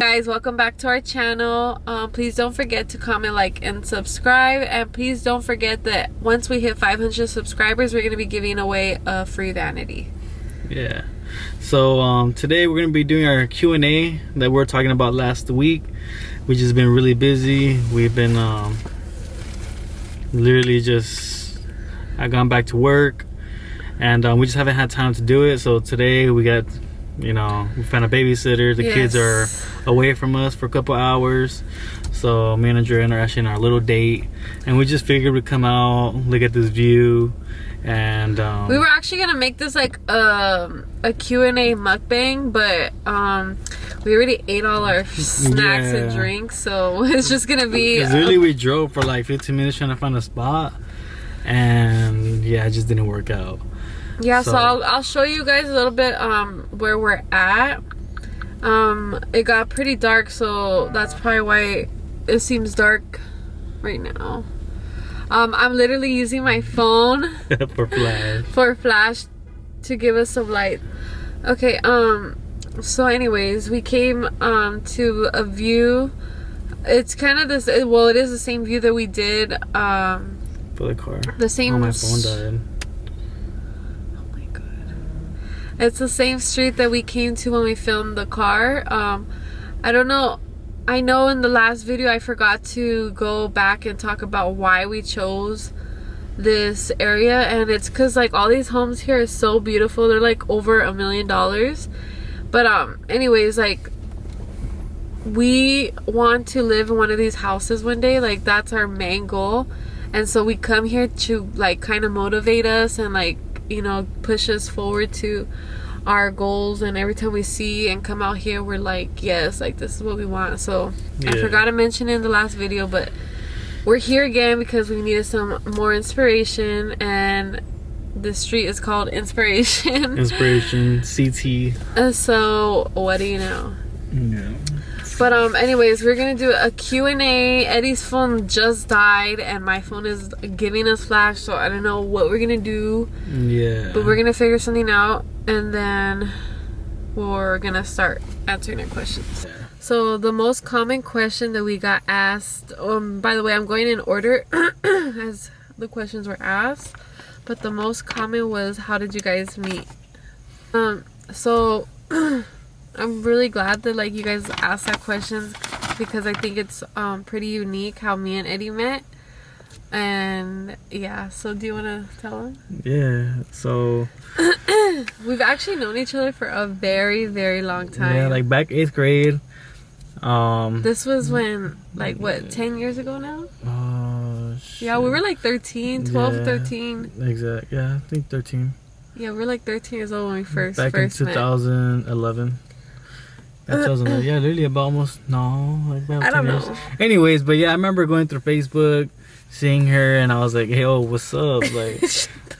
Guys, welcome back to our channel. Please don't forget to comment, like, and subscribe, and please don't forget that once we hit 500 subscribers, we're going to be giving away a free vanity. Yeah, so today we're going to be doing our Q&A that we were talking about last week. We've just been really busy. We've been literally just gone back to work, and we just haven't had time to do it. So today we got, you know, we found a babysitter. The kids are away from us for a couple hours, so me and Andrea are actually on our little date, and we just figured we'd come out, look at this view. And we were actually gonna make this like a Q&A mukbang, but we already ate all our snacks and drinks, so it's just gonna be literally we drove for like 15 minutes trying to find a spot, and yeah, it just didn't work out. Yeah, so I'll show you guys a little bit where we're at. It got pretty dark, so that's probably why it seems dark right now. I'm literally using my phone for flash to give us some light. Okay, so anyways, we came to a view. It's kind of this, well, it is the same view that we did for the car. The same. Oh, my phone died. It's the same street that we came to when we filmed the car. I don't know. I know in the last video I forgot to go back and talk about why we chose this area, and it's because like all these homes here are so beautiful. They're like over $1 million. But anyways, like we want to live in one of these houses one day. Like that's our main goal, and so we come here to like kind of motivate us and like, you know, push us forward to our goals. And every time we see and come out here, we're like, yes, like this is what we want. So I forgot to mention in the last video, but we're here again because we needed some more inspiration, and this street is called Inspiration. Inspiration CT. So what do you know? Yeah. But anyways, we're gonna do a Q&A. Eddie's phone just died and my phone is giving us flash, so I don't know what we're gonna do. Yeah, but we're gonna figure something out, and then we're gonna start answering our questions. Yeah. So the most common question that we got asked, by the way, I'm going in order as the questions were asked, but the most common was, how did you guys meet? So I'm really glad that like you guys asked that question, because I think it's pretty unique how me and Eddie met. And yeah, so do you want to tell them? Yeah, so we've actually known each other for a very, very long time. Yeah, like back 8th grade. This was when, like, what, 10 years ago now? Yeah, we were like 13, 12, 13. Exactly, yeah, I think 13. Yeah, we were like 13 years old when we first in 2011. Yeah, literally about almost, like about 10 years. Anyways, but yeah, I remember going through Facebook, seeing her, and I was like, hey, what's up? Like,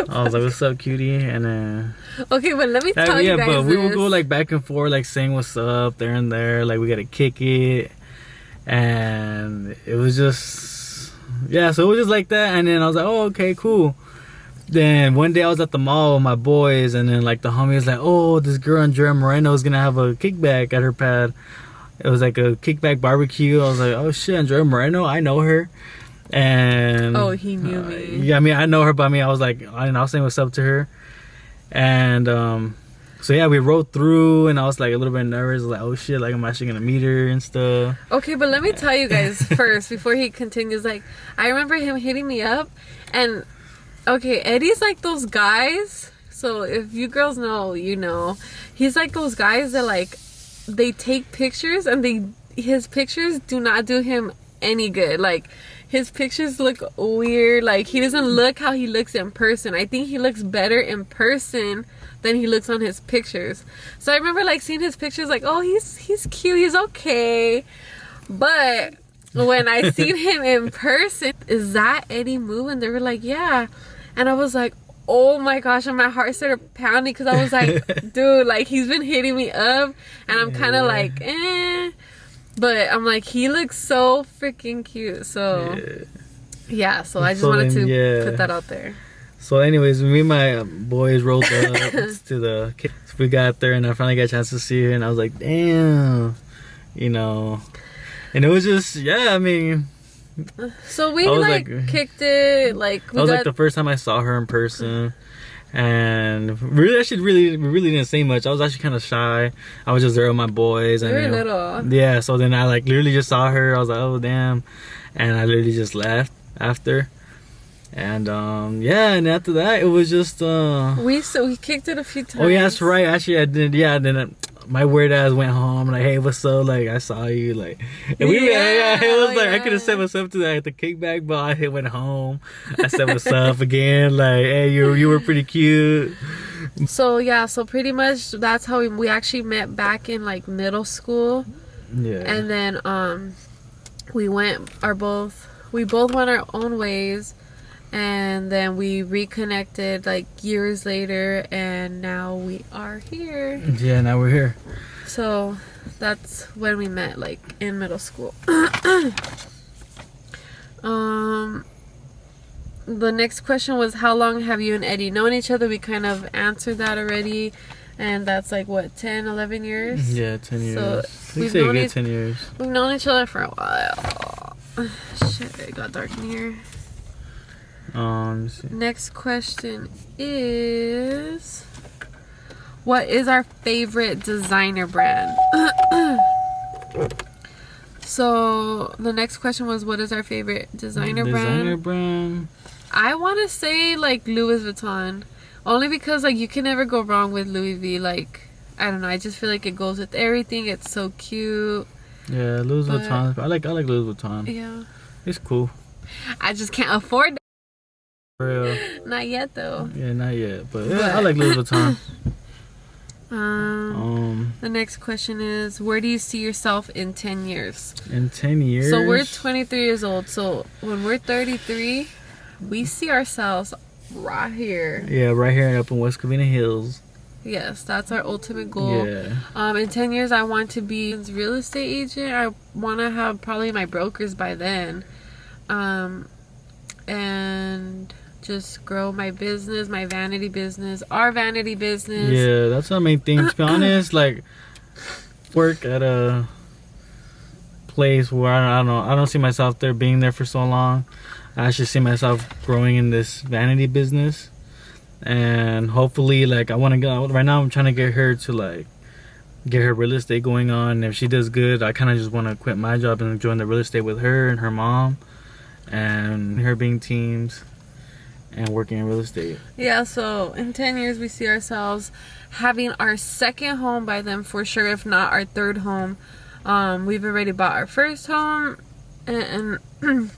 I was like, what's up, cutie? And then okay, but let me tell you guys, but we would go like back and forth, like saying what's up there and there, like we gotta kick it, and it was just, yeah, so it was just like that. And then I was like, oh, okay, cool. Then one day I was at the mall with my boys, and then like the homie was like, oh, this girl Andrea Moreno is gonna have a kickback at her pad. It was like a kickback barbecue. I was like, oh shit, Andrea Moreno, I know her. And oh, he knew me. Yeah, I mean, I know her, but I mean, I was like, I was saying what's up to her. And so yeah, we rode through, and I was like a little bit nervous, like, oh shit, like I'm actually gonna meet her and stuff. Okay, but let me tell you guys first before he continues. Like, I remember him hitting me up, and okay, Eddie's like those guys. So if you girls know, you know, he's like those guys that like they take pictures, and his pictures do not do him any good. Like, his pictures look weird. Like, he doesn't look how he looks in person. I think he looks better in person than he looks on his pictures. So I remember like seeing his pictures, like, oh, he's cute, he's okay. But when I seen him in person, is that Eddie Moo? And they were like, yeah. And I was like, oh my gosh, and my heart started pounding, because I was like, dude, like, he's been hitting me up, and I'm kind of like, but I'm like, he looks so freaking cute. So yeah, so I just wanted to put that out there. So anyways, me and my boys rolled up to the kids. We got there, and I finally got a chance to see her, and I was like, damn, you know. And it was just, yeah, I mean, So we like kicked it. Like that was like the first time I saw her in person. And we really didn't say much. I was actually kind of shy. I was just there with my boys. Very little. Yeah, so then I like literally just saw her. I was like, oh damn, and I literally just left after. And yeah, and after that it was just we kicked it a few times. Oh yeah, that's right. Actually, I did. Yeah, then my weird ass went home. Like, hey, what's up? Like, I saw you. Like, and it was like I could have said what's up to that at the kickback, but I went home. I said what's up again. Like, hey, you were pretty cute. So yeah, so pretty much that's how we actually met back in like middle school. Yeah. And then we both went our own ways. And then we reconnected like years later, and now we are here. Yeah, now we're here. So that's when we met, like in middle school. The next question was, how long have you and Eddie known each other? We kind of answered that already, and that's like what, 10, 11 years? Yeah, 10 years. So we've known 10 years. We've known each other for a while. Shit, it got dark in here. Next question is, what is our favorite designer brand? So the next question was, what is our favorite designer brand? I want to say like Louis Vuitton, only because like you can never go wrong with Louis V. Like, I don't know, I just feel like it goes with everything. It's so cute. Yeah, Louis Vuitton. I like Louis Vuitton. Yeah, it's cool. I just can't afford. Real. Not yet though. Yeah, not yet. But yeah, I like Louis Vuitton. The next question is, where do you see yourself in 10 years? In 10 years? So we're 23 years old. So when we're 33, we see ourselves right here. Yeah, right here up in West Covina Hills. Yes, that's our ultimate goal. Yeah. In 10 years, I want to be a real estate agent. I want to have probably my brokers by then. And just grow my business, my vanity business, our vanity business. Yeah, that's our main thing. To be honest, like, work at a place where I don't see myself there being there for so long. I actually see myself growing in this vanity business, and hopefully, like, I want to go. Right now, I'm trying to get her to like get her real estate going on. If she does good, I kind of just want to quit my job and join the real estate with her and her mom, and her being teams. And working in real estate. Yeah, so in 10 years we see ourselves having our second home by then for sure, if not our third home. We've already bought our first home, and we've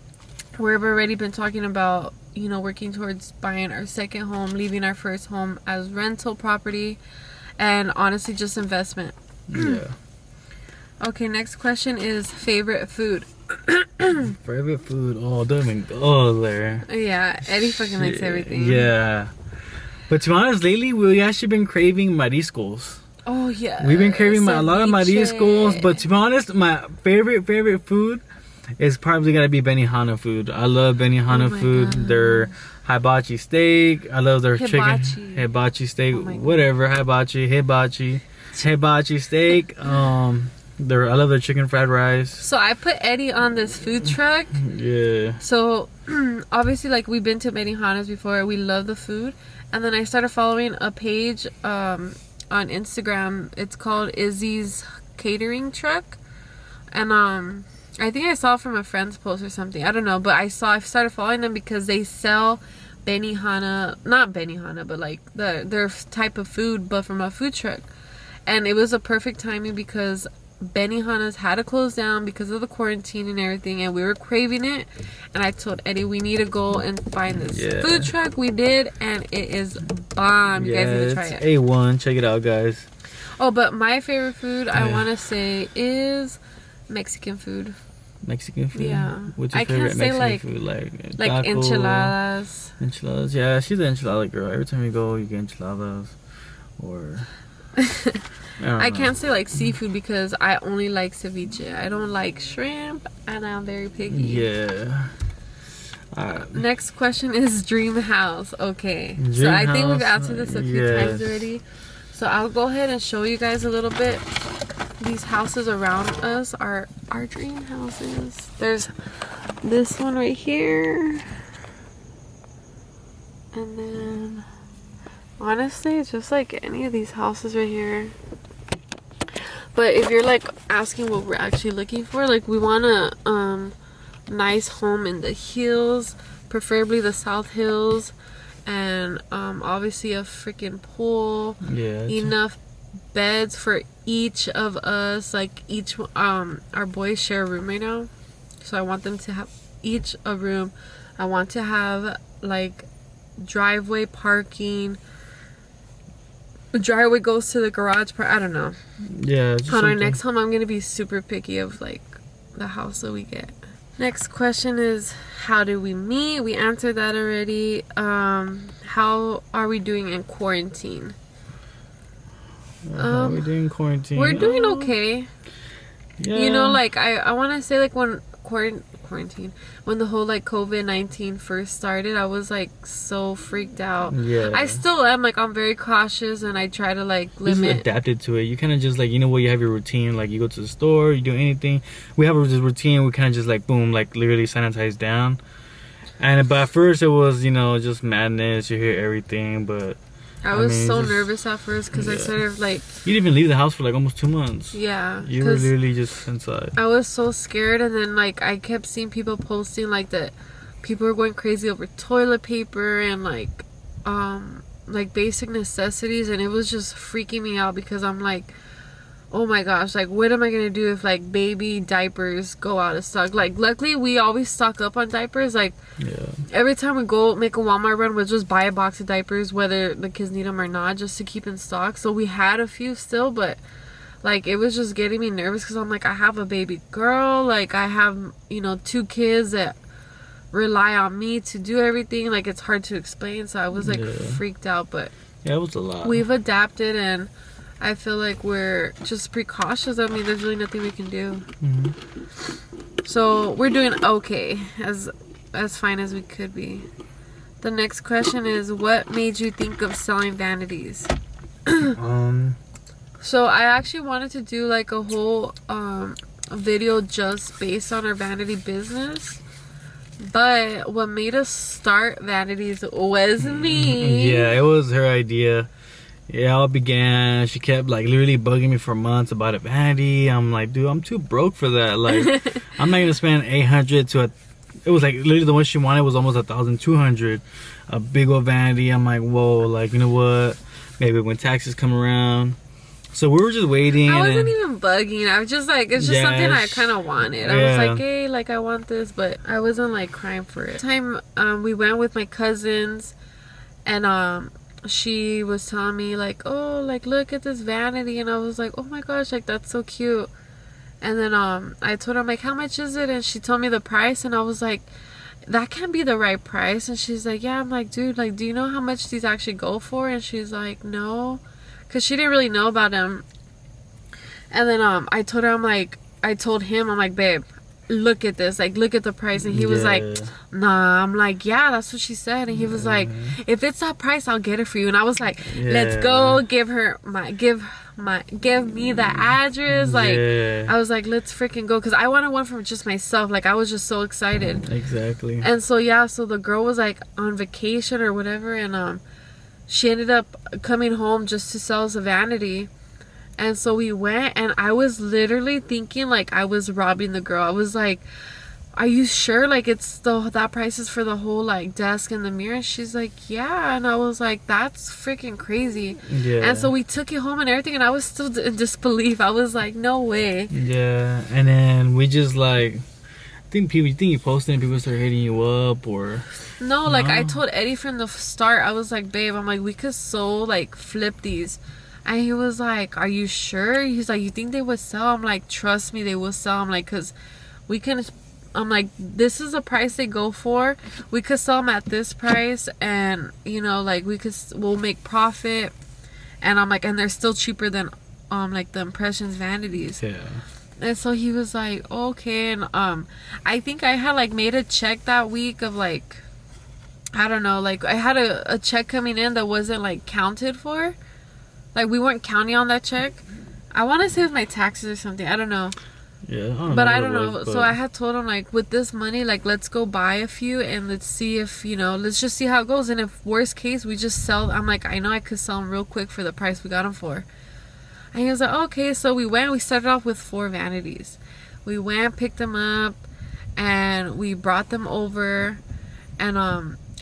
already been talking about, you know, working towards buying our second home, leaving our first home as rental property, and honestly just investment. Yeah. Okay, next question is favorite food. Favorite food? Oh, don't even go there. Yeah, Eddie fucking likes everything. Yeah. But to be honest, lately we actually been craving mariscos. Oh yeah. We've been craving a lot of mariscos, but to be honest, my favorite food is probably gotta be Benihana food. I love Benihana food. God. Their hibachi steak. I love their chicken hibachi steak. Whatever, hibachi steak. I love their chicken fried rice. So I put Eddie on this food truck. Yeah. So obviously, like, we've been to Benihana's before. We love the food. And then I started following a page on Instagram. It's called Izzy's Catering Truck. And I think I saw it from a friend's post or something. I don't know. But I started following them because they sell Benihana, not Benihana, but like their type of food, but from a food truck. And it was a perfect timing because Benihana's had to close down because of the quarantine and everything, and we were craving it. And I told Eddie we need to go and find this food truck. We did, and it is bomb. You guys need to try it. A1. Check it out, guys. Oh, but my favorite food I want to say is Mexican food. Mexican food? Yeah. What's your favorite Mexican food? Like taco, enchiladas. Enchiladas. Yeah, she's an enchilada girl. Every time you go, you get enchiladas. Or I can't say like seafood because I only like ceviche. I don't like shrimp, and I'm very picky. Yeah. Next question is dream house. Okay. So I think we've answered this a few times already. So I'll go ahead and show you guys a little bit. these houses around us are our dream houses. There's this one right here. And then, honestly, it's just like any of these houses right here. But if you're like asking what we're actually looking for, like we want a nice home in the hills, preferably the South Hills, and obviously a freaking pool. Yeah. Enough beds for each of us. Like each our boys share a room right now, so I want them to have each a room. I want to have like driveway parking. The driveway goes to the garage part. I don't know. Yeah. On our next home, I'm gonna be super picky of like the house that we get. Next question is, how did we meet? We answered that already. How are we doing in quarantine? How are we doing in quarantine? We're doing okay. Yeah. You know, like I want to say like when quarantine, when the whole like COVID-19 first started, I was like so freaked out. Yeah. I still am. Like, I'm very cautious and I try to like You just limit. adapted to it. You kind of just like, you know what, you have your routine. Like you go to the store, you do anything. We have this routine. We kind of just like boom, like literally sanitize down. But at first it was, you know, just madness. You hear everything, but I was so just nervous at first because I sort of like, you didn't even leave the house for like almost 2 months. yeah, You were literally just inside. I was so scared. And then like I kept seeing people posting like that people were going crazy over toilet paper and like basic necessities, and it was just freaking me out because I'm like, oh my gosh, like what am I gonna do if like baby diapers go out of stock? Like luckily we always stock up on diapers. Like every time we go make a Walmart run, we'll just buy a box of diapers whether the kids need them or not, just to keep in stock. So we had a few still, but like it was just getting me nervous because I'm like, I have a baby girl, like I have, you know, 2 kids that rely on me to do everything. Like it's hard to explain, so I was like freaked out. But yeah, it was a lot. We've adapted, and I feel like we're just precautious. I mean, there's really nothing we can do. So we're doing okay, as fine as we could be. The next question is, what made you think of selling vanities? So I actually wanted to do like a whole video just based on our vanity business. But what made us start vanities was me. Yeah, it was her idea. Yeah, it all began. She kept like literally bugging me for months about a vanity. I'm like, dude, I'm too broke for that. Like, I'm not gonna spend 800 to a. It was like literally the one she wanted was almost 1,200. A big old vanity. I'm like, whoa, like, you know what? Maybe when taxes come around. So we were just waiting. I wasn't even bugging. I was just like, it's just something I kind of wanted. I was like, hey, like I want this, but I wasn't like crying for it. Time we went with my cousins, and she was telling me like, oh, like look at this vanity, and I was like, oh my gosh, like that's so cute. And then I told her, I'm like, how much is it? And she told me the price, and I was like, that can't be the right price. And she's like, yeah. I'm like, dude, like, do you know how much these actually go for? And she's like, no. Because she didn't really know about them. And then I told her, I told him, I'm like, babe, look at this, like look at the price. And he was like, nah. I'm like, yeah, that's what she said. And he was like, if it's that price, I'll get it for you. And I was like, let's go. Give me the address. Like I was like, let's freaking go, because I wanted one for just myself. Like I was just so excited. Exactly. And so so the girl was like on vacation or whatever, and she ended up coming home just to sell us a vanity. And so we went, and I was literally thinking like I was robbing the girl. I was like, are you sure like it's that price is for the whole like desk and the mirror? And she's like, yeah. And I was like, that's freaking crazy. And so we took it home and everything, and I was still in disbelief. I was like, no way. And then we just like, you think you posted and people start hitting you up, or no? Like I told Eddie from the start, I was like, babe, I'm like, we could so like flip these. And he was like, are you sure? He's like, you think they would sell? I'm like, trust me, they will sell. I'm like, because we can. I'm like, this is the price they go for. We could sell them at this price, and you know, like we'll make profit. And I'm like, and they're still cheaper than like the Impressions vanities. And so he was like, okay. And I think I had like made a check that week of like, I don't know, like I had a check coming in that wasn't like counted for. Like we weren't counting on that check. I want to say with my taxes or something. I don't know. Yeah, I don't But know I what don't it know. was, So but- I had told him, like, with this money, like, let's go buy a few and let's see if, you know, let's just see how it goes. And if worst case, we just sell. I'm like, I know I could sell them real quick for the price we got them for. And he was like, okay. So we went. We started off with 4 vanities. We went, picked them up, and we brought them over. And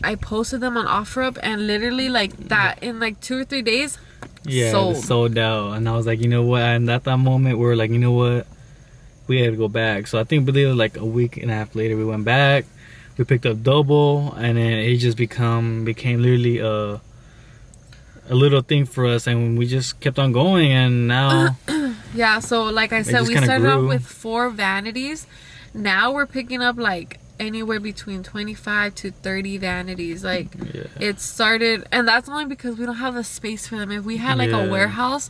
I posted them on OfferUp, and literally like that in like 2 or 3 days. Yeah, Sold. sold out. And I was like, you know what? And at that moment, we were like, you know what? We had to go back. So I think, believe it, like a week and a half later, we went back. We picked up double, and then it just became literally a little thing for us, and we just kept on going. And now, Yeah. So like I said, just we kinda started off grew. with 4 vanities. Now we're picking up like anywhere between 25 to 30 vanities. Like yeah, it started, and that's only because we don't have the space for them. If we had like a Yeah. warehouse,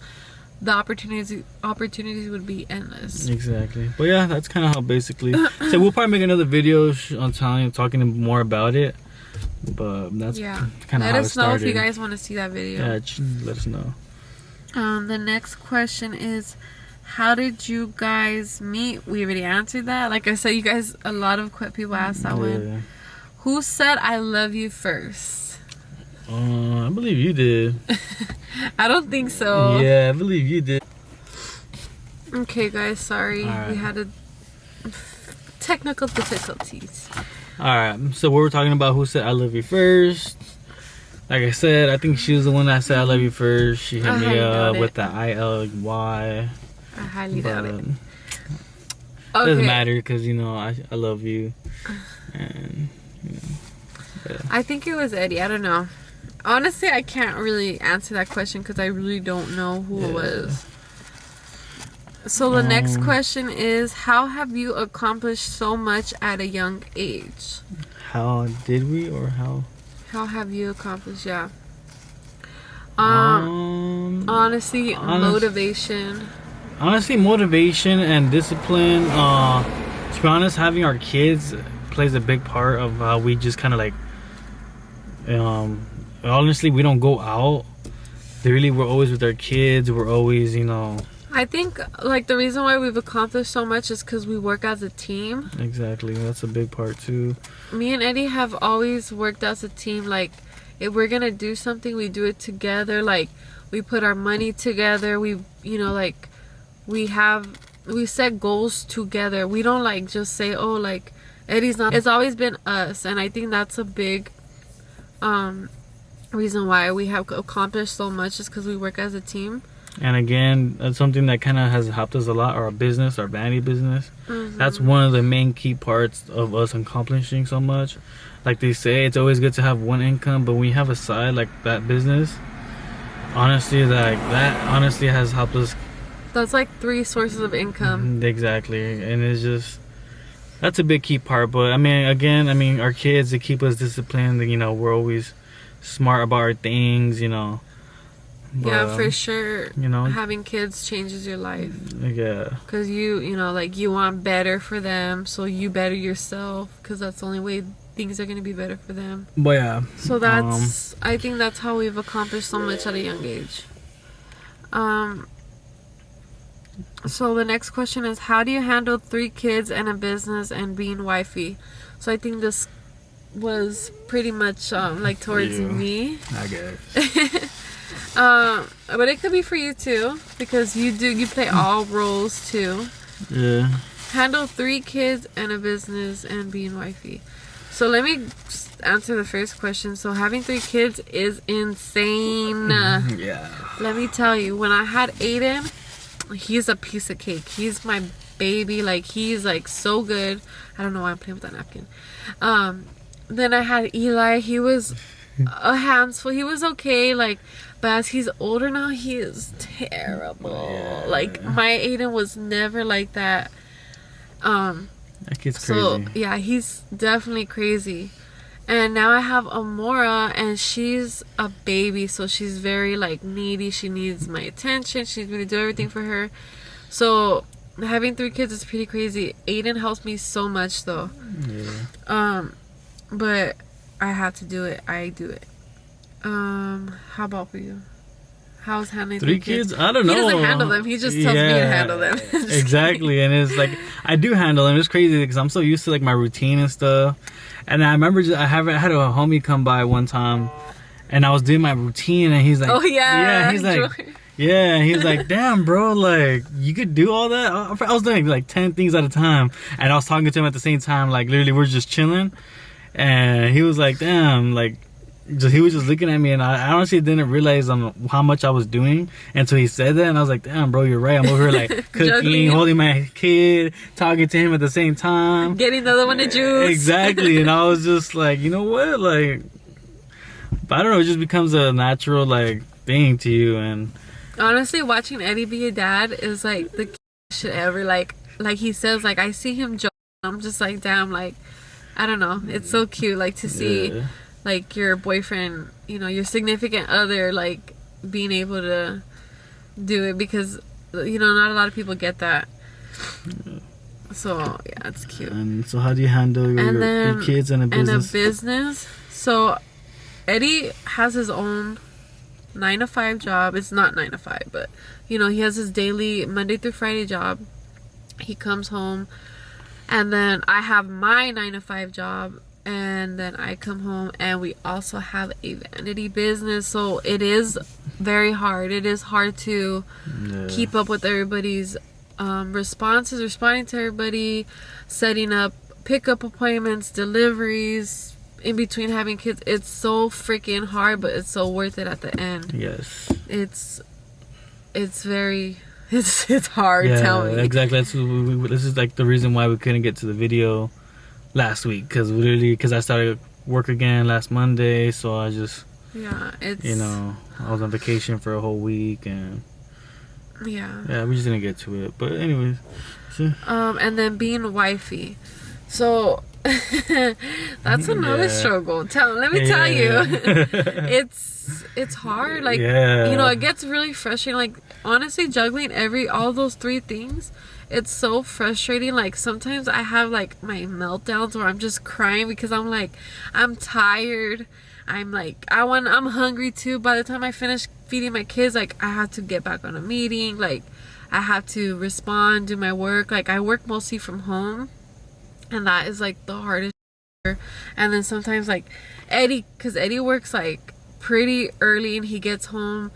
the opportunities would be endless. exactly. But yeah, that's kind of how basically. So we'll probably make another video on talking more about it. But that's Yeah. kind of Let how it us know if started. you guys want to see that video. Yeah, let us know. The next question is, how did you guys meet? We already answered that. Like I said, you guys, a lot of people asked that one. Yeah. Who said I love you first? I believe you did. I don't think so. Yeah, I believe you did. Okay, guys, sorry. Alright. We had technical difficulties. Alright, so we were talking about who said I love you first. Like I said, I think she was the one that said I love you first. She hit I me highly doubt up it. with the ILY. I highly doubt it. Doesn't Okay. matter because, you know, I love you. And, you know. I think it was Eddie. I don't know. Honestly, I can't really answer that question because I really don't know who it Yeah. was. So the next question is, how have you accomplished so much at a young age? How did we or how? How have you accomplished? Yeah. Honestly, Honestly, motivation. motivation and discipline. To be honest, having our kids plays a big part of how we just kind of like. Honestly, we don't go out. Really, we're always with our kids. We're always, you know. I think like the reason why we've accomplished so much is because we work as a team. Exactly, that's a big part too. Me and Eddie have always worked as a team. Like, if we're gonna do something, we do it together. Like, we put our money together. We, you know, like, we set goals together. We don't like just say, oh, like, Eddie's not. It's always been us, and I think that's a big reason why we have accomplished so much is because we work as a team. And again, that's something that kind of has helped us a lot. Our business, our vanity business. That's one of the main key parts of us accomplishing so much. Like they say, it's always good to have one income, but when you have a side like that business, honestly, like that honestly has helped us. That's like 3 sources of income. Exactly, and it's just that's a big key part. But I mean, again, our kids, they keep us disciplined. You know, we're always smart about our things. You know. But, Yeah, for sure. You know, Having kids changes your life. yeah. Because you know, like, you want better for them, so you better yourself, because that's the only way things are going to be better for them. But yeah. So that's, I think that's how we've accomplished so much at a young age. So the next question is, how do you handle 3 kids and a business and being wifey? So I think this was pretty much like towards You. me. I guess. But it could be for you too, because you play all roles too. Yeah. Handle 3 kids and a business and being wifey. So let me answer the first question. So having 3 kids is insane. Yeah. Let me tell you, when I had Aiden, he's a piece of cake. He's my baby. Like, he's like so good. I don't know why I'm playing with that napkin. Then I had Eli. He was a handful. He was okay, like, but as he's older now, he is terrible. Yeah. Like, my Aiden was never like that. That kid's So crazy. yeah, he's definitely crazy. And now I have Amora, and she's a baby, so she's very like needy. She needs my attention. She's gonna do everything for her. So having 3 kids is pretty crazy. Aiden helps me so much though. Yeah. But I have to do it. I do it. How about for you? how's handling 3 kids? I don't know. He doesn't handle them. He just tells me to handle them. Exactly. And it's like, I do handle them. It's crazy because I'm so used to like my routine and stuff. And I remember I had a homie come by one time, and I was doing my routine, and he's like, oh yeah, he's like, yeah, and he's like, damn, bro, like you could do all that. I was doing like 10 things at a time, and I was talking to him at the same time, like literally we're just chilling, and he was like, damn, like. He was just looking at me, and I honestly didn't realize how much I was doing until he said that, and I was like, damn, bro, you're right. I'm over here like cooking, holding my kid, talking to him at the same time, getting the other one to juice. Exactly. And I was just like, you know what, like, but I don't know, it just becomes a natural like thing to you. And honestly, watching Eddie be a dad is like the shit ever. Like he says, like I see him joke, I'm just like, damn, like I don't know, it's so cute, like to see like your boyfriend, you know, your significant other, like being able to do it, because you know not a lot of people get that. So yeah, it's cute. And so how do you handle your kids and a business? So Eddie has his own 9-to-5 job. It's not 9 to 5, but you know, he has his daily Monday through Friday job. He comes home, and then I have my 9-to-5 job, and then I come home, and we also have a vanity business. So it is very hard. It is hard to keep up with everybody's responses, responding to everybody, setting up pickup appointments, deliveries, in between having kids. It's so freaking hard, but it's so worth it at the end. Yes. It's hard. Yeah, tell me. Exactly. This is like the reason why we couldn't get to the video last week, because I started work again last Monday, so I just it's, you know, I was on vacation for a whole week, and we just didn't get to it. But anyways, and then being wifey, so that's another struggle. Let me tell you, it's hard. Like you know, it gets really frustrating. Like honestly, juggling all those 3 things. It's so frustrating. Like sometimes I have like my meltdowns where I'm just crying because I'm like, I'm tired. I'm like, I'm hungry too. By the time I finish feeding my kids, like I have to get back on a meeting. Like I have to respond, do my work. Like I work mostly from home, and that is like the hardest. And then sometimes like because Eddie works like pretty early, and he gets home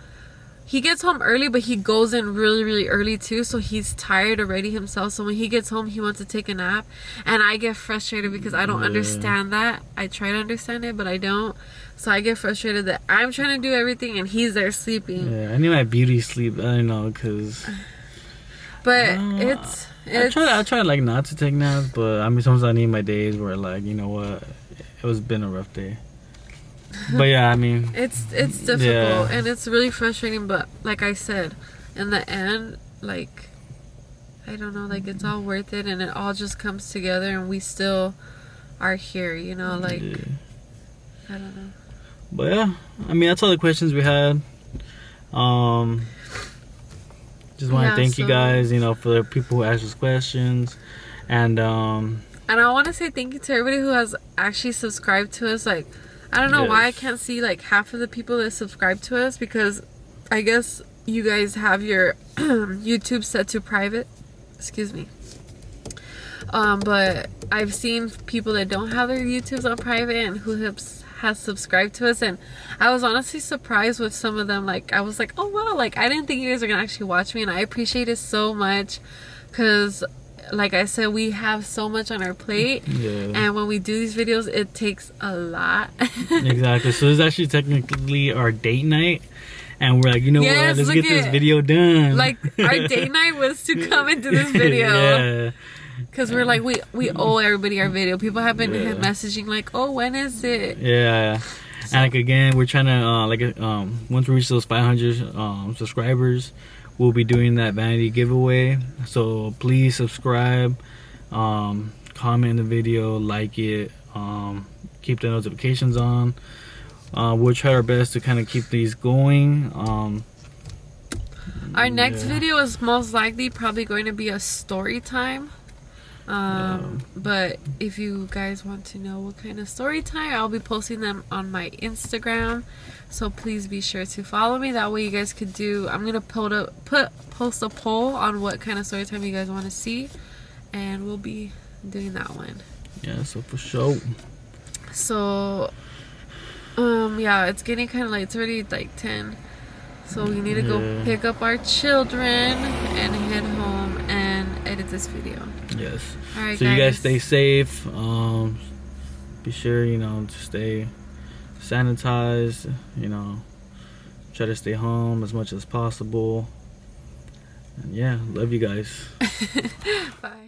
early, but he goes in really, really early too, so he's tired already himself. So when he gets home, he wants to take a nap, and I get frustrated because I don't understand that. I try to understand it, but I don't. So I get frustrated that I'm trying to do everything and he's there sleeping. Yeah, I need my beauty sleep. I know, because but I try like not to take naps, but I mean sometimes I need my days where like, you know what, been a rough day. But yeah, I mean, it's difficult, and it's really frustrating, but like I said, in the end, like I don't know, like it's all worth it, and it all just comes together, and we still are here, you know, like I don't know. But yeah, I mean, that's all the questions we had. Just want to thank you guys, you know, for the people who asked us questions, and I want to say thank you to everybody who has actually subscribed to us. Like, I don't know why I can't see like half of the people that subscribe to us, because I guess you guys have your YouTube set to private. Excuse me. But I've seen people that don't have their YouTubes on private and who has subscribed to us, and I was honestly surprised with some of them. Like, I was like, oh wow, like I didn't think you guys are gonna actually watch me, and I appreciate it so much, because like I said, we have so much on our plate, and when we do these videos, it takes a lot. Exactly. So this is actually technically our date night, and we're like, you know what, let's get this video done. Like, our date night was to come and do this video. Because we're like, we owe everybody our video. People have been messaging like, oh, when is it? Yeah. So, and like again, we're trying to once we reach those 500 subscribers, we'll be doing that vanity giveaway. So please subscribe, comment in the video, like it, keep the notifications on. We'll try our best to kind of keep these going. Our next video is most likely probably going to be a story time. But if you guys want to know what kind of story time, I'll be posting them on my Instagram. So please be sure to follow me. That way you guys could do. I'm gonna post a poll on what kind of story time you guys want to see, and we'll be doing that one. Yeah, so for sure. So yeah, it's getting kind of late. It's already like 10. So we need to go pick up our children and head home and edit this video. Yes. Alright, so guys. you guys stay safe. Be sure, to stay sanitized. Try to stay home as much as possible. And yeah, love you guys. Bye.